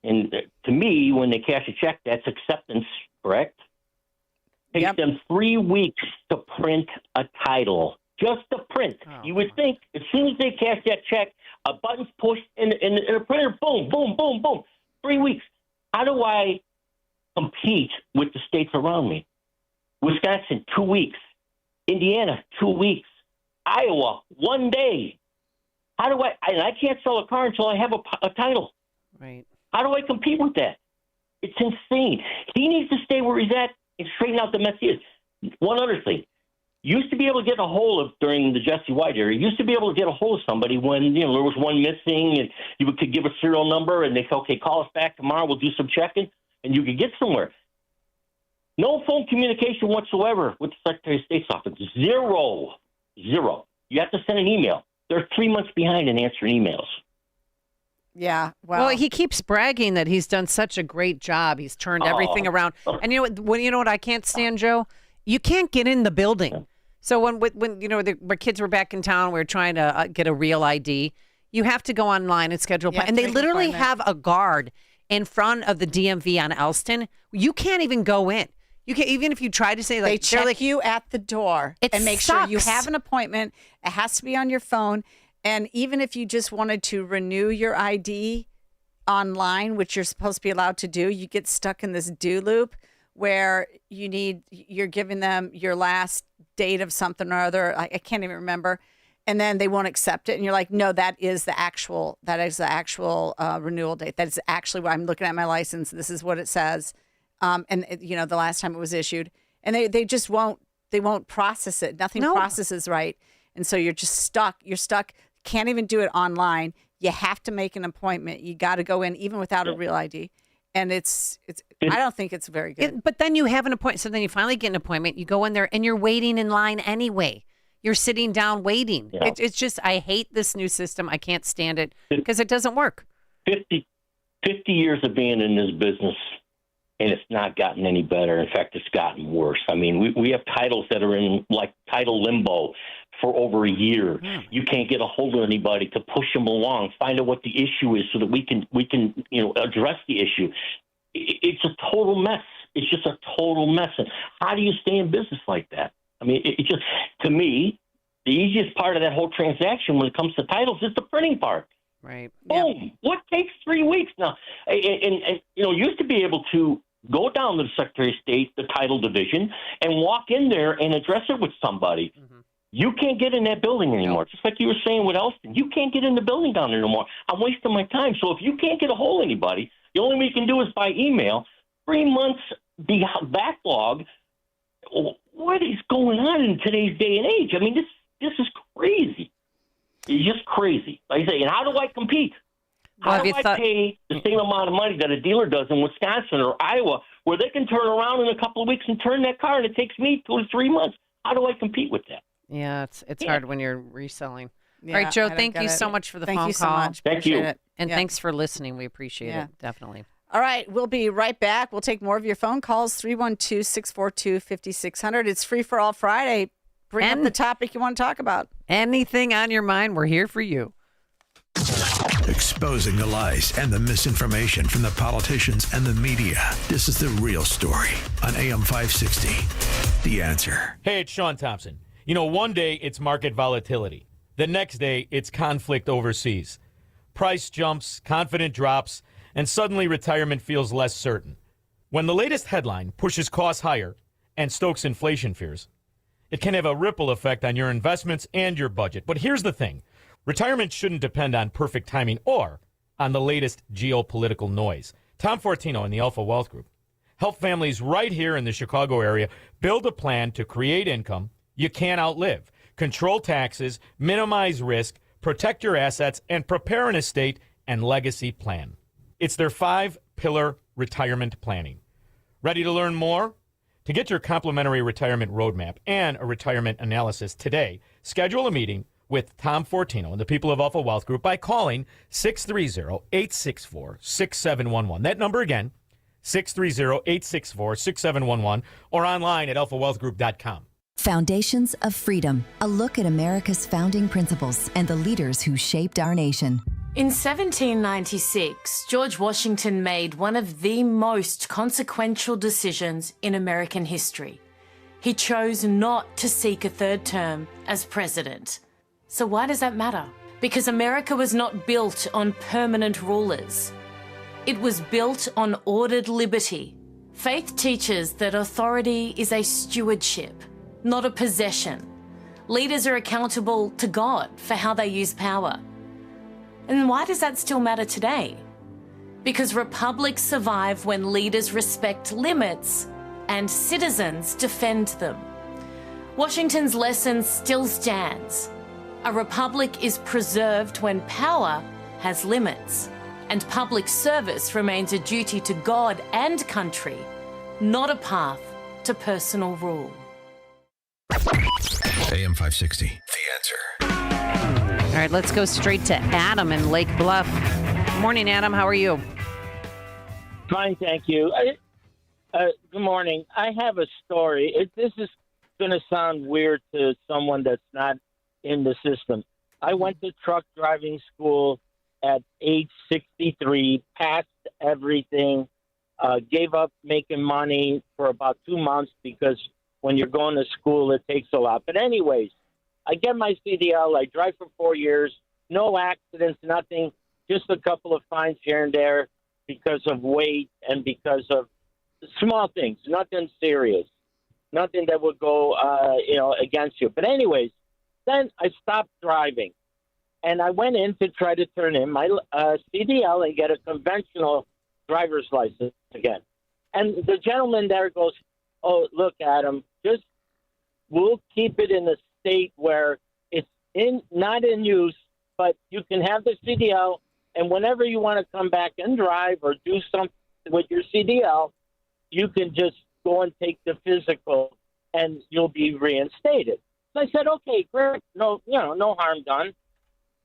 And to me, when they cash a check, that's acceptance, correct? It takes them 3 weeks to print a title, just to print. You would think as soon as they cash that check, a button's pushed in a printer, boom, boom, boom, boom. 3 weeks. How do I compete with the states around me? Wisconsin, 2 weeks. Indiana, 2 weeks. Iowa, 1 day. How do I can't sell a car until I have a title. Right. How do I compete with that? It's insane. He needs to stay where he's at and straighten out the mess he is. One other thing. Used to be able to get a hold of, during the Jesse White era, used to be able to get a hold of somebody when, there was one missing and you could give a serial number and they say, okay, call us back tomorrow, we'll do some checking, and you could get somewhere. No phone communication whatsoever with the Secretary of State's office. Zero. You have to send an email. They're 3 months behind in answering emails. Yeah. Well, he keeps bragging that he's done such a great job. He's turned everything around. And you know what I can't stand, Joe? You can't get in the building. So when the kids were back in town, we were trying to get a real ID. You have to go online and schedule. And they literally have a guard in front of the DMV on Elston. You can't even go in. You can, even if you try to say they check you at the door and make sure you have an appointment. It has to be on your phone. And even if you just wanted to renew your ID online, which you're supposed to be allowed to do, you get stuck in this do loop where you're giving them your last date of something or other. I can't even remember. And then they won't accept it. And you're like, no, that is the actual renewal date. That is actually what I'm looking at my license. This is what it says. And the last time it was issued, and they just won't process it. Nothing processes right. And so you're just stuck. You're stuck. Can't even do it online. You have to make an appointment. You got to go in even without a real ID. And it's I don't think it's very good. But then you have an appointment. So then you finally get an appointment. You go in there and you're waiting in line anyway. You're sitting down waiting. Yeah. It's just, I hate this new system. I can't stand it because it doesn't work. 50 years of being in this business, and it's not gotten any better. In fact, it's gotten worse. I mean, we have titles that are in like title limbo for over a year. You can't get a hold of anybody to push them along, find out what the issue is so that we can address the issue. It's a total mess. It's just a total mess. And how do you stay in business like that? I mean, it just, to me, the easiest part of that whole transaction when it comes to titles is the printing part. Right. Boom. Yep. What takes 3 weeks now? And used to be able to go down to the Secretary of State, the title division, and walk in there and address it with somebody. Mm-hmm. You can't get in that building anymore. Just like you were saying with Elston, you can't get in the building down there no more. I'm wasting my time. So if you can't get a hold of anybody, the only way you can do is by email. 3 months backlog. What is going on in today's day and age? I mean, this is crazy. It's just crazy. Like I say, and how do I compete? How do I pay the same amount of money that a dealer does in Wisconsin or Iowa, where they can turn around in a couple of weeks and turn that car, and it takes me 2 to 3 months? How do I compete with that? Yeah, it's hard when you're reselling. Yeah, all right, Joe, thank you so much for the phone call. Thank you so much. Thank you. It. And thanks for listening. We appreciate it, definitely. All right, we'll be right back. We'll take more of your phone calls, 312-642-5600. It's Free for All Friday. Bring up the topic you want to talk about. Anything on your mind, we're here for you. Exposing the lies and the misinformation from the politicians and the media. This is The Real Story on AM 560. The Answer. Hey, it's Sean Thompson. One day it's market volatility. The next day, it's conflict overseas. Price jumps, confidence drops, and suddenly retirement feels less certain. When the latest headline pushes costs higher and stokes inflation fears, it can have a ripple effect on your investments and your budget. But here's the thing. Retirement shouldn't depend on perfect timing or on the latest geopolitical noise. Tom Fortino and the Alpha Wealth Group help families right here in the Chicago area build a plan to create income you can't outlive, control taxes, minimize risk, protect your assets, and prepare an estate and legacy plan. It's their 5-pillar retirement planning. Ready to learn more? To get your complimentary retirement roadmap and a retirement analysis today, schedule a meeting with Tom Fortino and the people of Alpha Wealth Group by calling 630-864-6711. That number again, 630-864-6711, or online at alphawealthgroup.com. Foundations of Freedom, a look at America's founding principles and the leaders who shaped our nation. In 1796, George Washington made one of the most consequential decisions in American history. He chose not to seek a third term as president. So why does that matter? Because America was not built on permanent rulers. It was built on ordered liberty. Faith teaches that authority is a stewardship, not a possession. Leaders are accountable to God for how they use power. And why does that still matter today? Because republics survive when leaders respect limits and citizens defend them. Washington's lesson still stands. A republic is preserved when power has limits, and public service remains a duty to God and country, not a path to personal rule. AM 560, The Answer. All right, let's go straight to Adam in Lake Bluff. Morning, Adam. How are you? Fine, thank you. Good morning. I have a story. This is going to sound weird to someone that's not in the system. I went to truck driving school at age 63, passed everything, gave up making money for about 2 months because when you're going to school, it takes a lot. But anyways, I get my CDL. I drive for 4 years. No accidents, nothing. Just a couple of fines here and there because of weight and because of small things. Nothing serious. Nothing that would go, against you. But anyways, then I stopped driving. And I went in to try to turn in my CDL and get a conventional driver's license again. And the gentleman there goes, "Oh, look, Adam, we'll keep it in a state where it's not in use, but you can have the CDL, and whenever you want to come back and drive or do something with your CDL, you can just go and take the physical, and you'll be reinstated." So I said, "Okay, great, no harm done."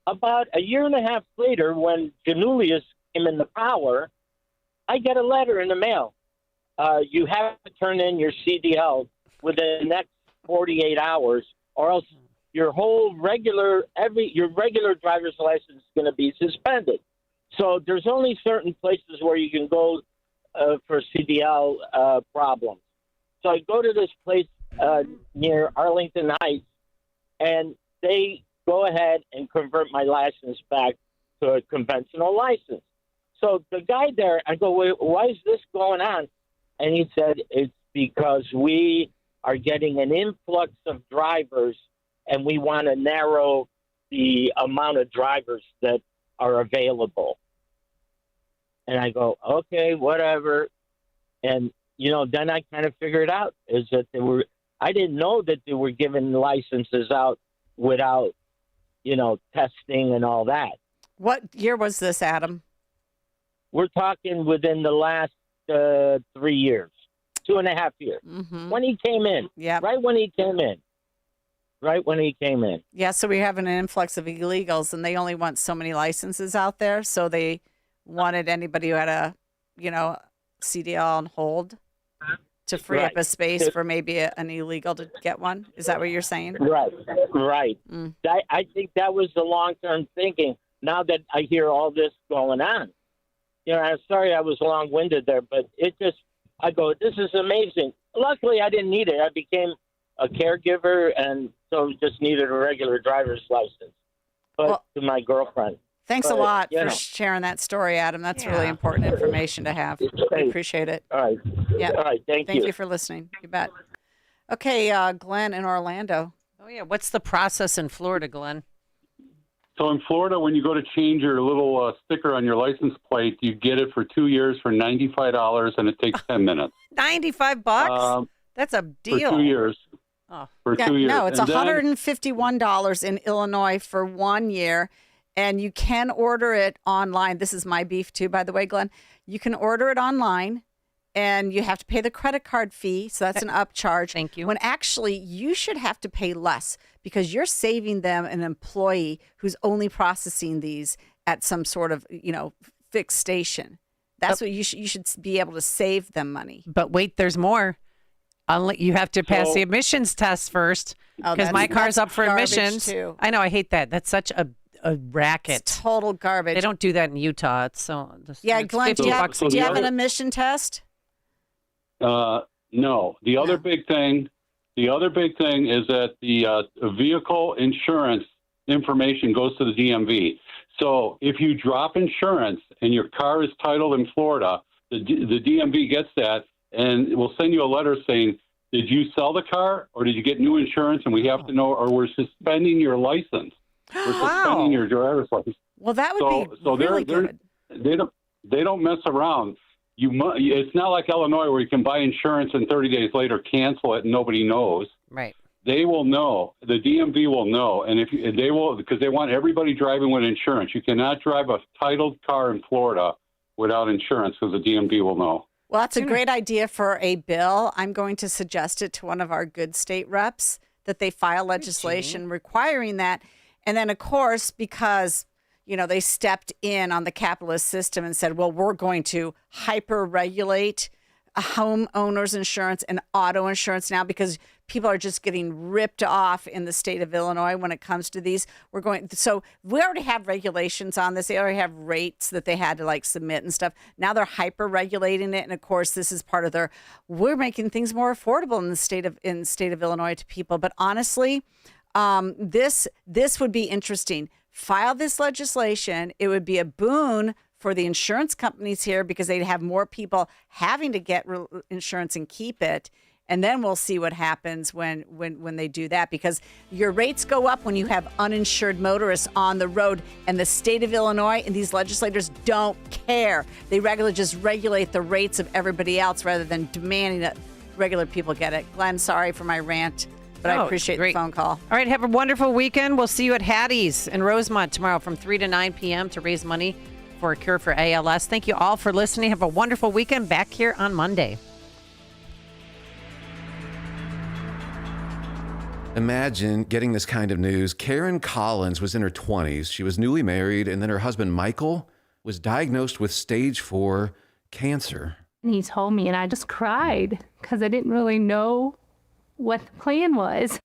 About a year and a half later, when Janulius came into power, I get a letter in the mail. You have to turn in your CDL within the next 48 hours, or else your regular driver's license is going to be suspended. So there's only certain places where you can go for CDL problems. So I go to this place near Arlington Heights, and they go ahead and convert my license back to a conventional license. So the guy there, I go, "Why is this going on?" And he said, "It's because we are getting an influx of drivers, and we want to narrow the amount of drivers that are available." And I go, "Okay, whatever." And, then I kind of figured out is that I didn't know that they were giving licenses out without, testing and all that. What year was this, Adam? We're talking within the last 3 years, 2.5 years. Mm-hmm. When he came in. Yeah. Right when he came in. Yeah, so we're having an influx of illegals, and they only want so many licenses out there, so they wanted anybody who had a, CDL on hold to free up a space for maybe an illegal to get one. Is that what you're saying? Right. Mm. I think that was the long-term thinking. Now that I hear all this going on, I'm sorry I was long-winded there, but I go, this is amazing. Luckily, I didn't need it. I became a caregiver, and so just needed a regular driver's license. but to my girlfriend. Thanks But, a lot you for know. sharing that story, Adam. That's really important information to have. We appreciate it. All right. Yeah. All right. Thank you. Thank you for listening. You bet. Okay, Glenn in Orlando. Oh, yeah. What's the process in Florida, Glenn? So in Florida, when you go to change your little sticker on your license plate, you get it for 2 years for $95, and it takes 10 minutes. $95? That's a deal. For 2 years. Oh. For 2 years. No, it's And then- $151 in Illinois for 1 year, and you can order it online. This is my beef too, by the way, Glenn. You can order it online, and you have to pay the credit card fee, so that's an upcharge. Thank you. When actually you should have to pay less because you're saving them an employee who's only processing these at some sort of fixed station. That's what you should be able to save them money. But wait, there's more. You have to pass the emissions test first because my car's up for garbage, emissions. too. I know. I hate that. That's such a racket. It's total garbage. They don't do that in Utah. It's so. Yeah, it's Glenn, do you have, $50 do you have an emission test? No. The other big thing is that the vehicle insurance information goes to the DMV. So if you drop insurance and your car is titled in Florida, the DMV gets that and will send you a letter saying, did you sell the car or did you get new insurance? And we have to know, or we're suspending your license. We're suspending your driver's license. Well, that would be really good. They don't mess around. It's not like Illinois where you can buy insurance and 30 days later cancel it and nobody knows. Right. They will know. The DMV will know, and they will, because they want everybody driving with insurance. You cannot drive a titled car in Florida without insurance because the DMV will know. Well, that's a great idea for a bill. I'm going to suggest it to one of our good state reps that they file legislation requiring that. And then, of course, because they stepped in on the capitalist system and said, well, we're going to hyper-regulate homeowners insurance and auto insurance now because people are just getting ripped off in the state of Illinois when it comes to these. So we already have regulations on this. They already have rates that they had to submit and stuff. Now they're hyper-regulating it. And of course, this is part of we're making things more affordable in the state of Illinois to people. But honestly, this would be interesting. File this legislation. It would be a boon for the insurance companies here because they'd have more people having to get insurance and keep it. And then we'll see what happens when they do that, because your rates go up when you have uninsured motorists on the road. And the state of Illinois and these legislators don't care. They regularly just regulate the rates of everybody else rather than demanding that regular people get it. Glenn, sorry for my rant, but I appreciate the phone call. All right, have a wonderful weekend. We'll see you at Hattie's in Rosemont tomorrow from 3 to 9 p.m. to raise money for a cure for ALS. Thank you all for listening. Have a wonderful weekend. Back here on Monday. Imagine getting this kind of news. Karen Collins was in her 20s. She was newly married, and then her husband, Michael, was diagnosed with stage 4 cancer. And he told me, and I just cried because I didn't really know what the plan was.